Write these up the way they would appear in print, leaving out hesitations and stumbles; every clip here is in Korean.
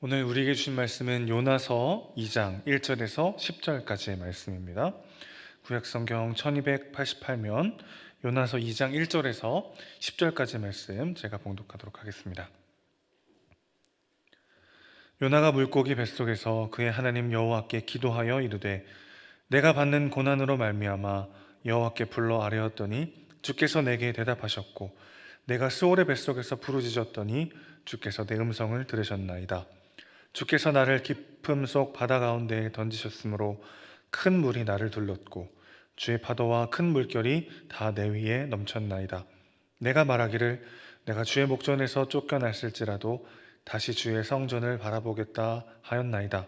오늘 우리에게 주신 말씀은 요나서 2장 1절에서 10절까지의 말씀입니다. 구약성경 1288면 요나서 2장 1절에서 10절까지의 말씀 제가 봉독하도록 하겠습니다. 요나가 물고기 뱃속에서 그의 하나님 여호와께 기도하여 이르되 내가 받는 고난으로 말미암아 여호와께 불러 아뢰었더니 주께서 내게 대답하셨고 내가 스올의 뱃속에서 부르짖었더니 주께서 내 음성을 들으셨나이다. 주께서 나를 깊음 속 바다 가운데에 던지셨으므로 큰 물이 나를 둘렀고 주의 파도와 큰 물결이 다 내 위에 넘쳤나이다. 내가 말하기를 내가 주의 목전에서 쫓겨났을지라도 다시 주의 성전을 바라보겠다 하였나이다.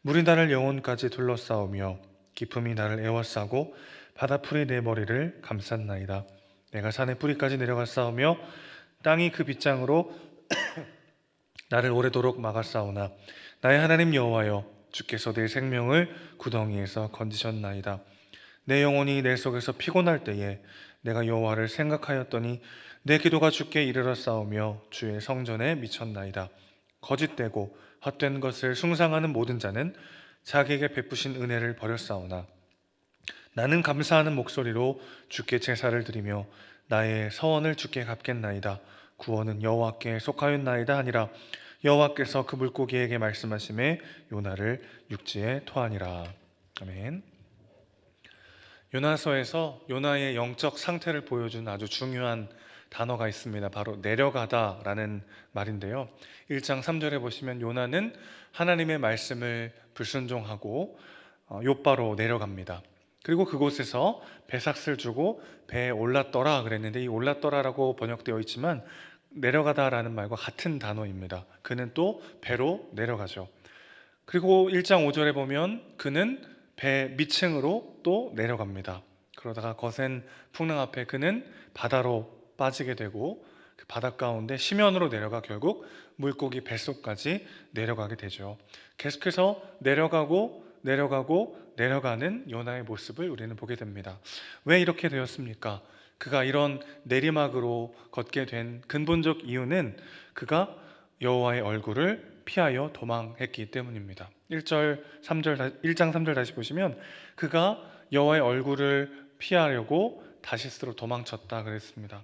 물이 나를 영혼까지 둘러싸우며 깊음이 나를 에워싸고 바다풀이 내 머리를 감쌌나이다. 내가 산의 뿌리까지 내려가 싸우며 땅이 그 빗장으로 나를 오래도록 막았사오나 나의 하나님 여호와여 주께서 내 생명을 구덩이에서 건지셨나이다. 내 영혼이 내 속에서 피곤할 때에 내가 여호와를 생각하였더니 내 기도가 주께 이르러 싸우며 주의 성전에 미쳤나이다. 거짓되고 헛된 것을 숭상하는 모든 자는 자기에게 베푸신 은혜를 버렸사오나 나는 감사하는 목소리로 주께 제사를 드리며 나의 서원을 주께 갚겠나이다. 구원은 여호와께 속하였나이다 하니라. 여호와께서 그 물고기에게 말씀하시매 요나를 육지에 토하니라. 아멘. 요나서에서 요나의 영적 상태를 보여준 아주 중요한 단어가 있습니다. 바로 내려가다라는 말인데요. 1장 3절에 보시면 요나는 하나님의 말씀을 불순종하고 욥바로 내려갑니다. 그리고 그곳에서 배삭을 주고 배에 올랐더라 그랬는데 이 올랐더라라고 번역되어 있지만 내려가다라는 말과 같은 단어입니다. 그는 또 배로 내려가죠. 그리고 1장 5절에 보면 그는 배 밑층으로 또 내려갑니다. 그러다가 거센 풍랑 앞에 그는 바다로 빠지게 되고 그 바다 가운데 심연으로 내려가 결국 물고기 뱃속까지 내려가게 되죠. 계속해서 내려가는 요나의 모습을 우리는 보게 됩니다. 왜 이렇게 되었습니까? 그가 이런 내리막으로 걷게 된 근본적 이유는 그가 여호와의 얼굴을 피하여 도망했기 때문입니다. 1장 3절 다시 보시면 그가 여호와의 얼굴을 피하려고 다시스로 도망쳤다 그랬습니다.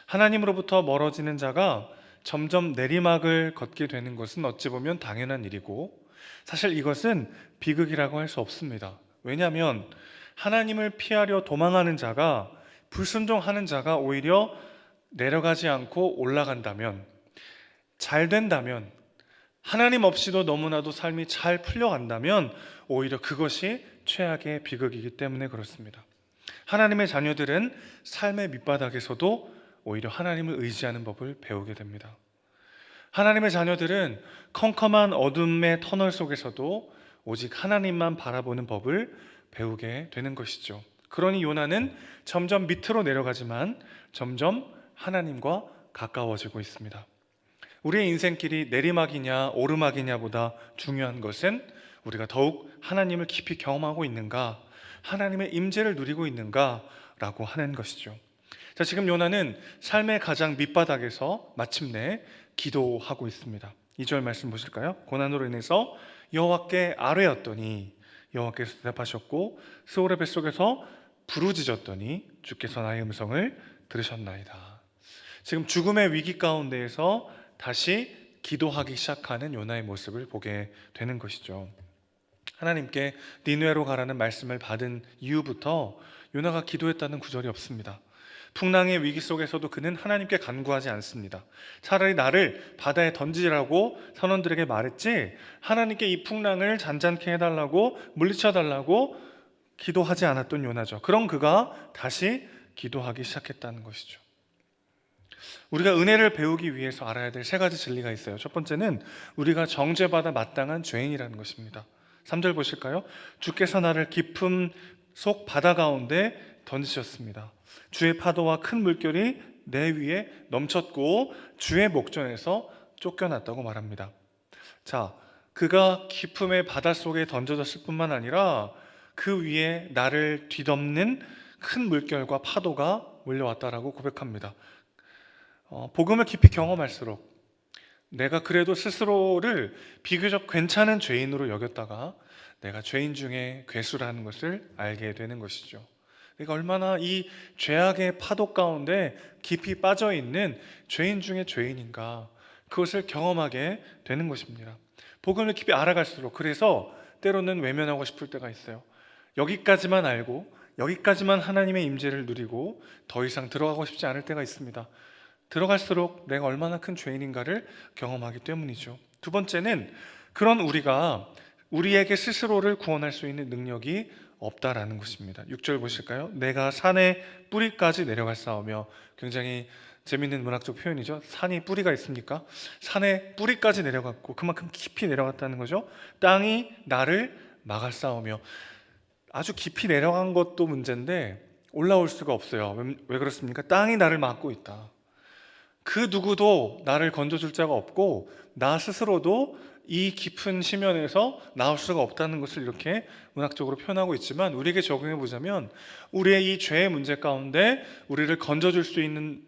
하나님으로부터 멀어지는 자가 점점 내리막을 걷게 되는 것은 어찌 보면 당연한 일이고 사실 이것은 비극이라고 할 수 없습니다. 왜냐하면 하나님을 피하려 도망하는 자가 불순종하는 자가 오히려 내려가지 않고 올라간다면 잘 된다면 하나님 없이도 너무나도 삶이 잘 풀려간다면 오히려 그것이 최악의 비극이기 때문에 그렇습니다. 하나님의 자녀들은 삶의 밑바닥에서도 오히려 하나님을 의지하는 법을 배우게 됩니다. 하나님의 자녀들은 컴컴한 어둠의 터널 속에서도 오직 하나님만 바라보는 법을 배우게 되는 것이죠. 그러니 요나는 점점 밑으로 내려가지만 점점 하나님과 가까워지고 있습니다. 우리의 인생길이 내리막이냐 오르막이냐보다 중요한 것은 우리가 더욱 하나님을 깊이 경험하고 있는가, 하나님의 임재를 누리고 있는가라고 하는 것이죠. 자, 지금 요나는 삶의 가장 밑바닥에서 마침내 기도하고 있습니다. 2절 말씀 보실까요? 고난으로 인해서 여호와께 아뢰었더니 여호와께서 대답하셨고 스올의 뱃속에서 부르짖었더니 주께서 나의 음성을 들으셨나이다. 지금 죽음의 위기 가운데에서 다시 기도하기 시작하는 요나의 모습을 보게 되는 것이죠. 하나님께 니느웨로 가라는 말씀을 받은 이후부터 요나가 기도했다는 구절이 없습니다. 풍랑의 위기 속에서도 그는 하나님께 간구하지 않습니다. 차라리 나를 바다에 던지라고 선원들에게 말했지 하나님께 이 풍랑을 잔잔케 해달라고 물리쳐달라고 기도하지 않았던 요나죠. 그럼 그가 다시 기도하기 시작했다는 것이죠. 우리가 은혜를 배우기 위해서 알아야 될 세 가지 진리가 있어요. 첫 번째는 우리가 정죄받아 마땅한 죄인이라는 것입니다. 3절 보실까요? 주께서 나를 깊음 속 바다 가운데 던지셨습니다. 주의 파도와 큰 물결이 내 위에 넘쳤고 주의 목전에서 쫓겨났다고 말합니다. 자, 그가 깊음의 바닷속에 던져졌을 뿐만 아니라 그 위에 나를 뒤덮는 큰 물결과 파도가 몰려왔다라고 고백합니다. 복음을 깊이 경험할수록 내가 그래도 스스로를 비교적 괜찮은 죄인으로 여겼다가 내가 죄인 중에 괴수라는 것을 알게 되는 것이죠. 내가 얼마나 이 죄악의 파도 가운데 깊이 빠져 있는 죄인 중에 죄인인가, 그것을 경험하게 되는 것입니다. 복음을 깊이 알아갈수록, 그래서 때로는 외면하고 싶을 때가 있어요. 여기까지만 알고 여기까지만 하나님의 임재를 누리고 더 이상 들어가고 싶지 않을 때가 있습니다. 들어갈수록 내가 얼마나 큰 죄인인가를 경험하기 때문이죠. 두 번째는, 그런 우리가 우리에게 스스로를 구원할 수 있는 능력이 없다라는 것입니다. 6절 보실까요? 내가 산의 뿌리까지 내려갈사오며, 굉장히 재밌는 문학적 표현이죠. 산이 뿌리가 있습니까? 산의 뿌리까지 내려갔고 그만큼 깊이 내려갔다는 거죠. 땅이 나를 막았사오며, 아주 깊이 내려간 것도 문제인데 올라올 수가 없어요. 왜 그렇습니까? 땅이 나를 막고 있다. 그 누구도 나를 건져줄 자가 없고 나 스스로도 이 깊은 심연에서 나올 수가 없다는 것을 이렇게 문학적으로 표현하고 있지만, 우리에게 적용해 보자면 우리의 이 죄의 문제 가운데 우리를 건져줄 수 있는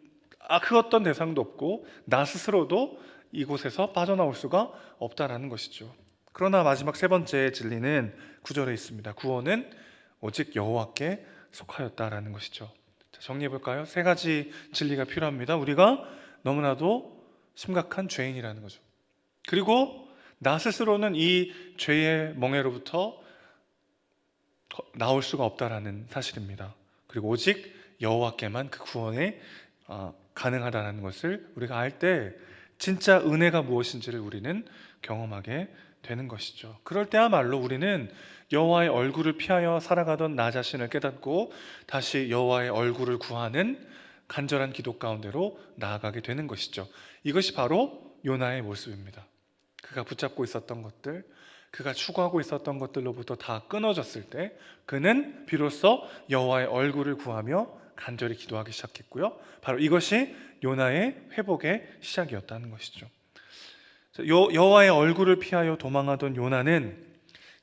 그 어떤 대상도 없고 나 스스로도 이곳에서 빠져나올 수가 없다라는 것이죠. 그러나 마지막 세 번째 진리는 9절에 있습니다. 구원은 오직 여호와께 속하였다라는 것이죠. 정리해 볼까요? 세 가지 진리가 필요합니다. 우리가 너무나도 심각한 죄인이라는 거죠. 그리고 나 스스로는 이 죄의 멍에로부터 나올 수가 없다라는 사실입니다. 그리고 오직 여호와께만 그 구원이 가능하다는 것을 우리가 알 때 진짜 은혜가 무엇인지를 우리는 경험하게 되는 것이죠. 그럴 때야말로 우리는 여호와의 얼굴을 피하여 살아가던 나 자신을 깨닫고 다시 여호와의 얼굴을 구하는 간절한 기도 가운데로 나아가게 되는 것이죠. 이것이 바로 요나의 모습입니다. 그가 붙잡고 있었던 것들, 그가 추구하고 있었던 것들로부터 다 끊어졌을 때 그는 비로소 여호와의 얼굴을 구하며 간절히 기도하기 시작했고요. 바로 이것이 요나의 회복의 시작이었다는 것이죠. 여호와의 얼굴을 피하여 도망하던 요나는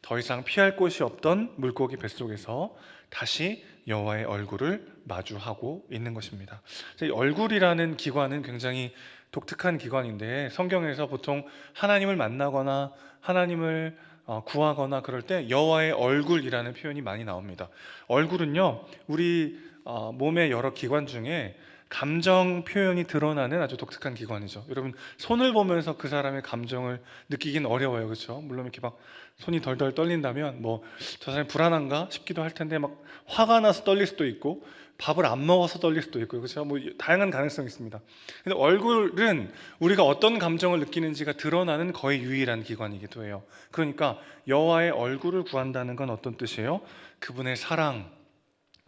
더 이상 피할 곳이 없던 물고기 뱃속에서 다시 여호와의 얼굴을 마주하고 있는 것입니다. 이 얼굴이라는 기관은 굉장히 독특한 기관인데, 성경에서 보통 하나님을 만나거나 하나님을 구하거나 그럴 때 여호와의 얼굴이라는 표현이 많이 나옵니다. 얼굴은요, 우리 몸의 여러 기관 중에 감정 표현이 드러나는 아주 독특한 기관이죠. 여러분, 손을 보면서 그 사람의 감정을 느끼긴 어려워요, 그렇죠? 물론 이렇게 막 손이 덜덜 떨린다면 뭐 저 사람이 불안한가 싶기도 할 텐데, 막 화가 나서 떨릴 수도 있고 밥을 안 먹어서 떨릴 수도 있고, 그렇죠? 뭐 다양한 가능성이 있습니다. 근데 얼굴은 우리가 어떤 감정을 느끼는지가 드러나는 거의 유일한 기관이기도 해요. 그러니까 여호와의 얼굴을 구한다는 건 어떤 뜻이에요? 그분의 사랑,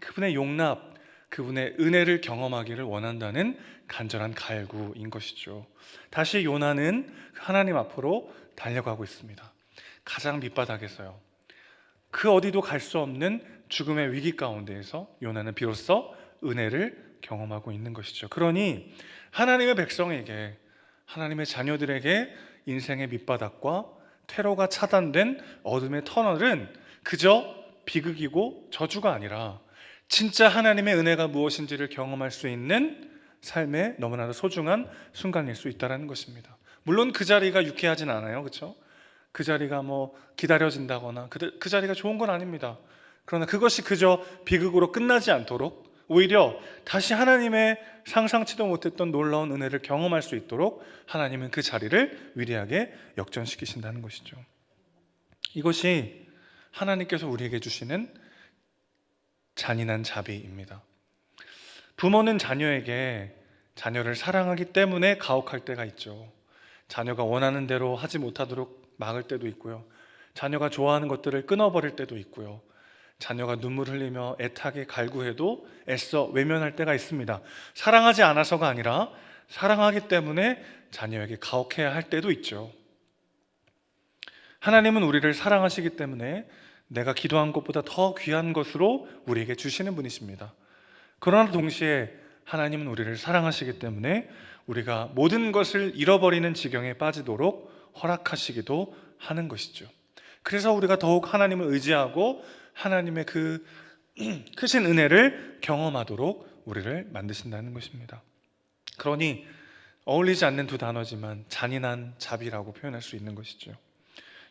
그분의 용납, 그분의 은혜를 경험하기를 원한다는 간절한 갈구인 것이죠. 다시 요나는 하나님 앞으로 달려가고 있습니다. 가장 밑바닥에서요, 그 어디도 갈 수 없는 죽음의 위기 가운데에서 요나는 비로소 은혜를 경험하고 있는 것이죠. 그러니 하나님의 백성에게, 하나님의 자녀들에게 인생의 밑바닥과 퇴로가 차단된 어둠의 터널은 그저 비극이고 저주가 아니라 진짜 하나님의 은혜가 무엇인지를 경험할 수 있는 삶의 너무나도 소중한 순간일 수 있다는 것입니다. 물론 그 자리가 유쾌하진 않아요, 그렇죠? 그 자리가 뭐 기다려진다거나 그 자리가 좋은 건 아닙니다. 그러나 그것이 그저 비극으로 끝나지 않도록 오히려 다시 하나님의 상상치도 못했던 놀라운 은혜를 경험할 수 있도록 하나님은 그 자리를 위대하게 역전시키신다는 것이죠. 이것이 하나님께서 우리에게 주시는 잔인한 자비입니다. 부모는 자녀에게 자녀를 사랑하기 때문에 가혹할 때가 있죠. 자녀가 원하는 대로 하지 못하도록 막을 때도 있고요. 자녀가 좋아하는 것들을 끊어버릴 때도 있고요. 자녀가 눈물 흘리며 애타게 갈구해도 애써 외면할 때가 있습니다. 사랑하지 않아서가 아니라 사랑하기 때문에 자녀에게 가혹해야 할 때도 있죠. 하나님은 우리를 사랑하시기 때문에 내가 기도한 것보다 더 귀한 것으로 우리에게 주시는 분이십니다. 그러나 동시에 하나님은 우리를 사랑하시기 때문에 우리가 모든 것을 잃어버리는 지경에 빠지도록 허락하시기도 하는 것이죠. 그래서 우리가 더욱 하나님을 의지하고 하나님의 그 크신 은혜를 경험하도록 우리를 만드신다는 것입니다. 그러니 어울리지 않는 두 단어지만 잔인한 자비라고 표현할 수 있는 것이죠.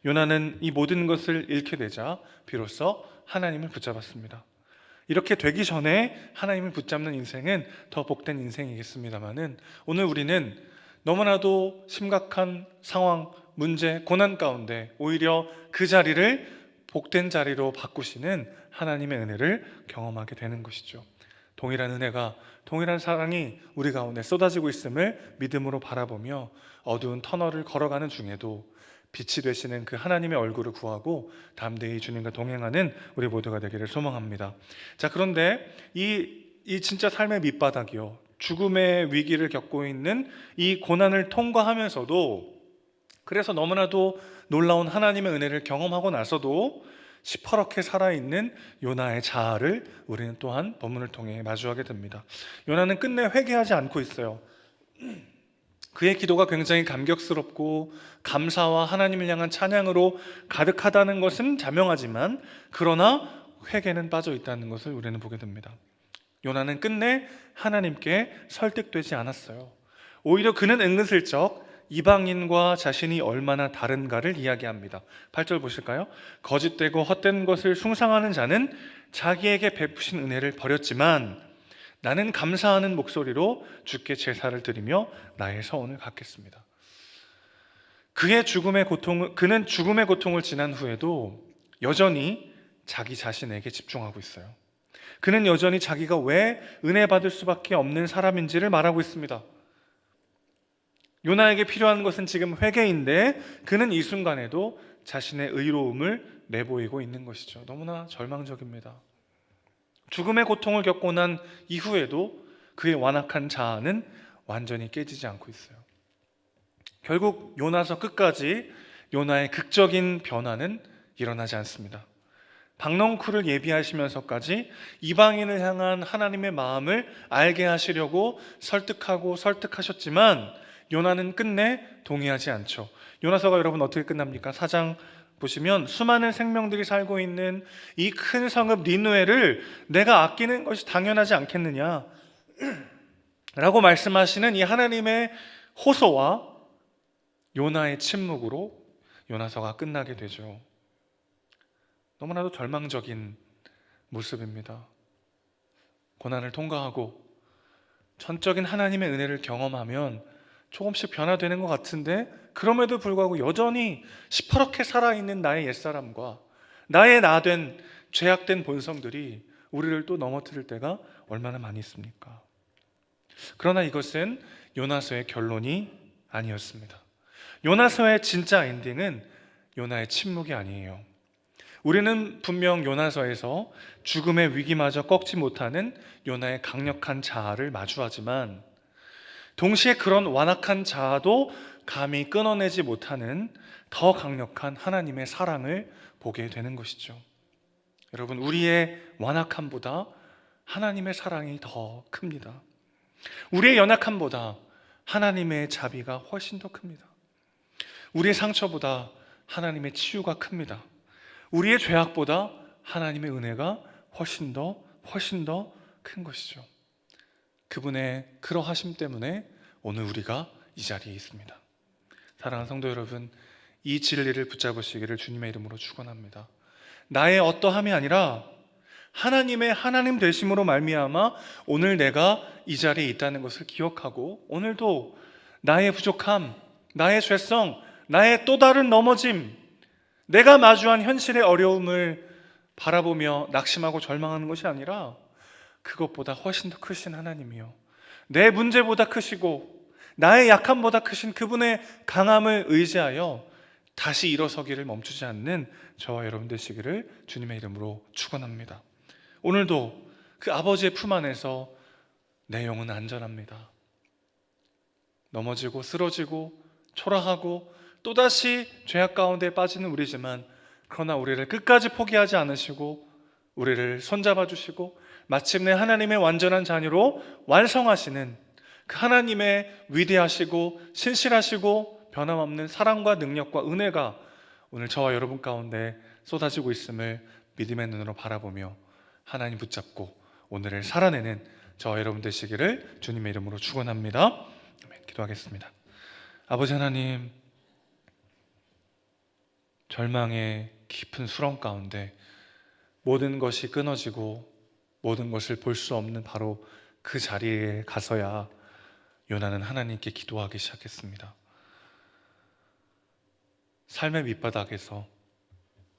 요나는 이 모든 것을 잃게 되자 비로소 하나님을 붙잡았습니다. 이렇게 되기 전에 하나님을 붙잡는 인생은 더 복된 인생이겠습니다만은, 오늘 우리는 너무나도 심각한 상황, 문제, 고난 가운데 오히려 그 자리를 복된 자리로 바꾸시는 하나님의 은혜를 경험하게 되는 것이죠. 동일한 은혜가, 동일한 사랑이 우리 가운데 쏟아지고 있음을 믿음으로 바라보며 어두운 터널을 걸어가는 중에도 빛이 되시는 그 하나님의 얼굴을 구하고 담대히 주님과 동행하는 우리 모두가 되기를 소망합니다. 자, 그런데 이 진짜 삶의 밑바닥이요, 죽음의 위기를 겪고 있는 이 고난을 통과하면서도, 그래서 너무나도 놀라운 하나님의 은혜를 경험하고 나서도 시퍼렇게 살아있는 요나의 자아를 우리는 또한 본문을 통해 마주하게 됩니다. 요나는 끝내 회개하지 않고 있어요. 그의 기도가 굉장히 감격스럽고 감사와 하나님을 향한 찬양으로 가득하다는 것은 자명하지만, 그러나 회개는 빠져 있다는 것을 우리는 보게 됩니다. 요나는 끝내 하나님께 설득되지 않았어요. 오히려 그는 은근슬쩍 이방인과 자신이 얼마나 다른가를 이야기합니다. 8절 보실까요? 거짓되고 헛된 것을 숭상하는 자는 자기에게 베푸신 은혜를 버렸지만 나는 감사하는 목소리로 주께 제사를 드리며 나의 서원을 갚겠습니다. 그는 죽음의 고통을 지난 후에도 여전히 자기 자신에게 집중하고 있어요. 그는 여전히 자기가 왜 은혜 받을 수밖에 없는 사람인지를 말하고 있습니다. 요나에게 필요한 것은 지금 회개인데 그는 이 순간에도 자신의 의로움을 내보이고 있는 것이죠. 너무나 절망적입니다. 죽음의 고통을 겪고 난 이후에도 그의 완악한 자아는 완전히 깨지지 않고 있어요. 결국 요나서 끝까지 요나의 극적인 변화는 일어나지 않습니다. 박넝쿨을 예비하시면서까지 이방인을 향한 하나님의 마음을 알게 하시려고 설득하셨지만 요나는 끝내 동의하지 않죠. 요나서가 여러분 어떻게 끝납니까? 4장 보시면 수많은 생명들이 살고 있는 이 큰 성읍 니느웨를 내가 아끼는 것이 당연하지 않겠느냐 라고 말씀하시는 이 하나님의 호소와 요나의 침묵으로 요나서가 끝나게 되죠. 너무나도 절망적인 모습입니다. 고난을 통과하고 전적인 하나님의 은혜를 경험하면 조금씩 변화되는 것 같은데, 그럼에도 불구하고 여전히 시퍼렇게 살아있는 나의 옛사람과 나의 나된 죄악된 본성들이 우리를 또 넘어뜨릴 때가 얼마나 많이 있습니까? 그러나 이것은 요나서의 결론이 아니었습니다. 요나서의 진짜 엔딩은 요나의 침묵이 아니에요. 우리는 분명 요나서에서 죽음의 위기마저 꺾지 못하는 요나의 강력한 자아를 마주하지만, 동시에 그런 완악한 자아도 감히 끊어내지 못하는 더 강력한 하나님의 사랑을 보게 되는 것이죠. 여러분, 우리의 완악함보다 하나님의 사랑이 더 큽니다. 우리의 연약함보다 하나님의 자비가 훨씬 더 큽니다. 우리의 상처보다 하나님의 치유가 큽니다. 우리의 죄악보다 하나님의 은혜가 훨씬 더 큰 것이죠. 그분의 그러하심 때문에 오늘 우리가 이 자리에 있습니다. 사랑하는 성도 여러분, 이 진리를 붙잡으시기를 주님의 이름으로 축원합니다. 나의 어떠함이 아니라 하나님의 하나님 되심으로 말미암아 오늘 내가 이 자리에 있다는 것을 기억하고, 오늘도 나의 부족함, 나의 죄성, 나의 또 다른 넘어짐, 내가 마주한 현실의 어려움을 바라보며 낙심하고 절망하는 것이 아니라 그것보다 훨씬 더 크신 하나님이요, 내 문제보다 크시고 나의 약함보다 크신 그분의 강함을 의지하여 다시 일어서기를 멈추지 않는 저와 여러분 되시기를 주님의 이름으로 축원합니다. 오늘도 그 아버지의 품 안에서 내 영은 안전합니다. 넘어지고 쓰러지고 초라하고 또다시 죄악 가운데 빠지는 우리지만, 그러나 우리를 끝까지 포기하지 않으시고 우리를 손잡아 주시고 마침내 하나님의 완전한 자녀로 완성하시는 그 하나님의 위대하시고 신실하시고 변함없는 사랑과 능력과 은혜가 오늘 저와 여러분 가운데 쏟아지고 있음을 믿음의 눈으로 바라보며 하나님 붙잡고 오늘을 살아내는 저와 여러분 되시기를 주님의 이름으로 축원합니다. 아멘. 기도하겠습니다. 아버지 하나님, 절망의 깊은 수렁 가운데 모든 것이 끊어지고 모든 것을 볼 수 없는 바로 그 자리에 가서야 요나는 하나님께 기도하기 시작했습니다. 삶의 밑바닥에서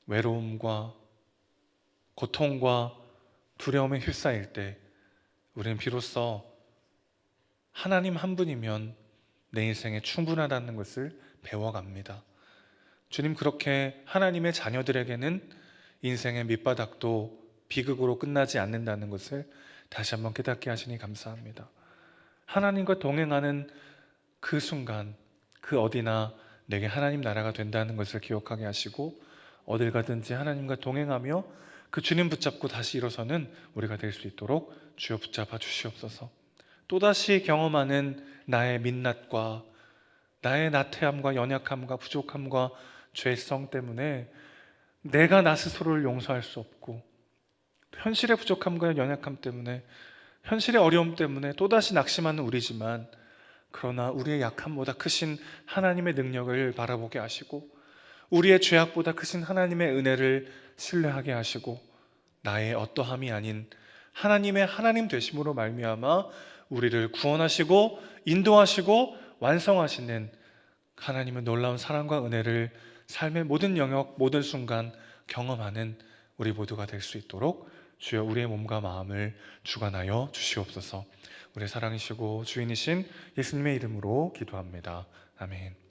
외로움과 고통과 두려움에 휩싸일 때 우리는 비로소 하나님 한 분이면 내 인생에 충분하다는 것을 배워갑니다. 주님, 그렇게 하나님의 자녀들에게는 인생의 밑바닥도 비극으로 끝나지 않는다는 것을 다시 한번 깨닫게 하시니 감사합니다. 하나님과 동행하는 그 순간, 그 어디나 내게 하나님 나라가 된다는 것을 기억하게 하시고, 어딜 가든지 하나님과 동행하며 그 주님 붙잡고 다시 일어서는 우리가 될 수 있도록 주여 붙잡아 주시옵소서. 또다시 경험하는 나의 민낯과 나의 나태함과 연약함과 부족함과 죄성 때문에 내가 나 스스로를 용서할 수 없고, 현실의 부족함과 연약함 때문에, 현실의 어려움 때문에 또다시 낙심하는 우리지만, 그러나 우리의 약함보다 크신 하나님의 능력을 바라보게 하시고, 우리의 죄악보다 크신 하나님의 은혜를 신뢰하게 하시고, 나의 어떠함이 아닌 하나님의 하나님 되심으로 말미암아 우리를 구원하시고 인도하시고 완성하시는 하나님의 놀라운 사랑과 은혜를 삶의 모든 영역, 모든 순간 경험하는 우리 모두가 될 수 있도록 주여 우리의 몸과 마음을 주관하여 주시옵소서. 우리의 사랑이시고 주인이신 예수님의 이름으로 기도합니다. 아멘.